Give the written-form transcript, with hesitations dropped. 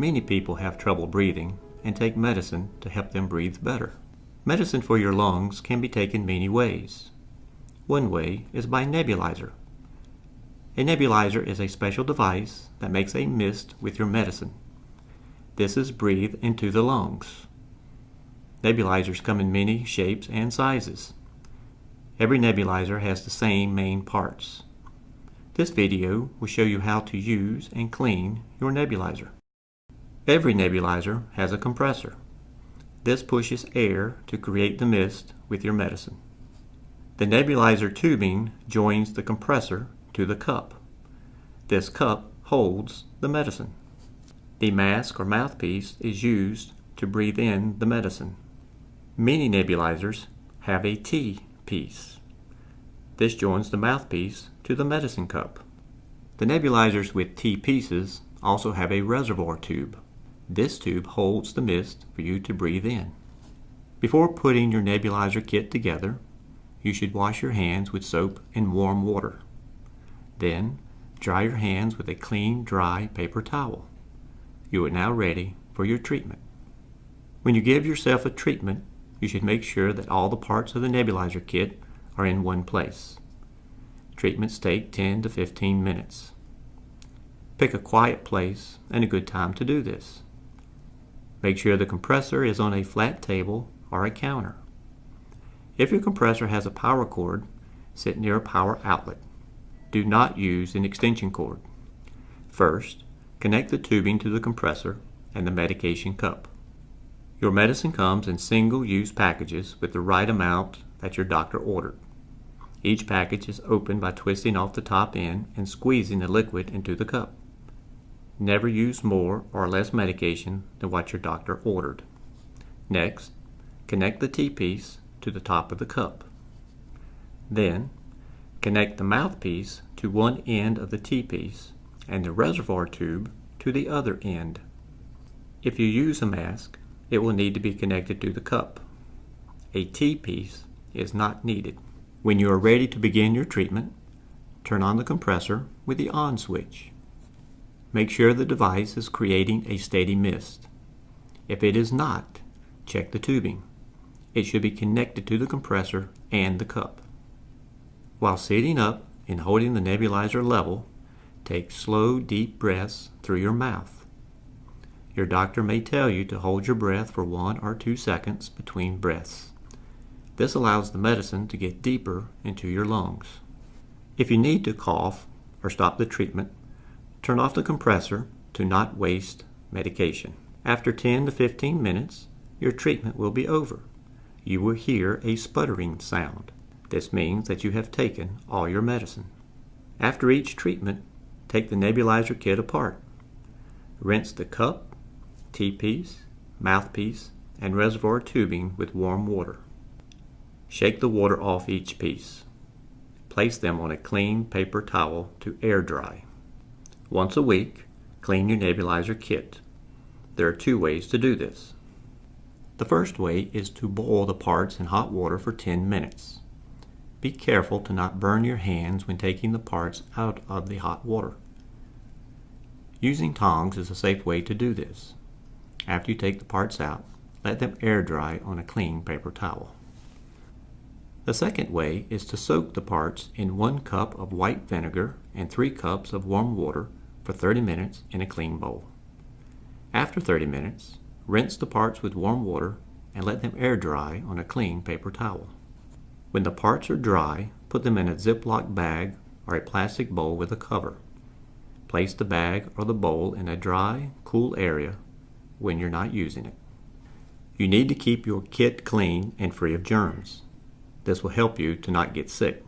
Many people have trouble breathing and take medicine to help them breathe better. Medicine for your lungs can be taken many ways. One way is by nebulizer. A nebulizer is a special device that makes a mist with your medicine. This is breathed into the lungs. Nebulizers come in many shapes and sizes. Every nebulizer has the same main parts. This video will show you how to use and clean your nebulizer. Every nebulizer has a compressor. This pushes air to create the mist with your medicine. The nebulizer tubing joins the compressor to the cup. This cup holds the medicine. The mask or mouthpiece is used to breathe in the medicine. Many nebulizers have a T-piece. This joins the mouthpiece to the medicine cup. The nebulizers with T-pieces also have a reservoir tube. This tube holds the mist for you to breathe in. Before putting your nebulizer kit together, you should wash your hands with soap and warm water. Then, dry your hands with a clean, dry paper towel. You are now ready for your treatment. When you give yourself a treatment, you should make sure that all the parts of the nebulizer kit are in one place. Treatments take 10 to 15 minutes. Pick a quiet place and a good time to do this. Make sure the compressor is on a flat table or a counter. If your compressor has a power cord, sit near a power outlet. Do not use an extension cord. First, connect the tubing to the compressor and the medication cup. Your medicine comes in single-use packages with the right amount that your doctor ordered. Each package is opened by twisting off the top end and squeezing the liquid into the cup. Never use more or less medication than what your doctor ordered. Next, connect the T-piece to the top of the cup. Then, connect the mouthpiece to one end of the T-piece and the reservoir tube to the other end. If you use a mask, it will need to be connected to the cup. A T-piece is not needed. When you are ready to begin your treatment, turn on the compressor with the on switch. Make sure the device is creating a steady mist. If it is not, check the tubing. It should be connected to the compressor and the cup. While sitting up and holding the nebulizer level, take slow, deep breaths through your mouth. Your doctor may tell you to hold your breath for 1 or 2 seconds between breaths. This allows the medicine to get deeper into your lungs. If you need to cough or stop the treatment, turn off the compressor to not waste medication. After 10 to 15 minutes, your treatment will be over. You will hear a sputtering sound. This means that you have taken all your medicine. After each treatment, take the nebulizer kit apart. Rinse the cup, T-piece, mouthpiece, and reservoir tubing with warm water. Shake the water off each piece. Place them on a clean paper towel to air dry. Once a week, clean your nebulizer kit. There are 2 ways to do this. The first way is to boil the parts in hot water for 10 minutes. Be careful to not burn your hands when taking the parts out of the hot water. Using tongs is a safe way to do this. After you take the parts out, let them air dry on a clean paper towel. The second way is to soak the parts in 1 cup of white vinegar and 3 cups of warm water for 30 minutes in a clean bowl. After 30 minutes, rinse the parts with warm water and let them air dry on a clean paper towel. When the parts are dry, put them in a Ziploc bag or a plastic bowl with a cover. Place the bag or the bowl in a dry, cool area when you're not using it. You need to keep your kit clean and free of germs. This will help you to not get sick.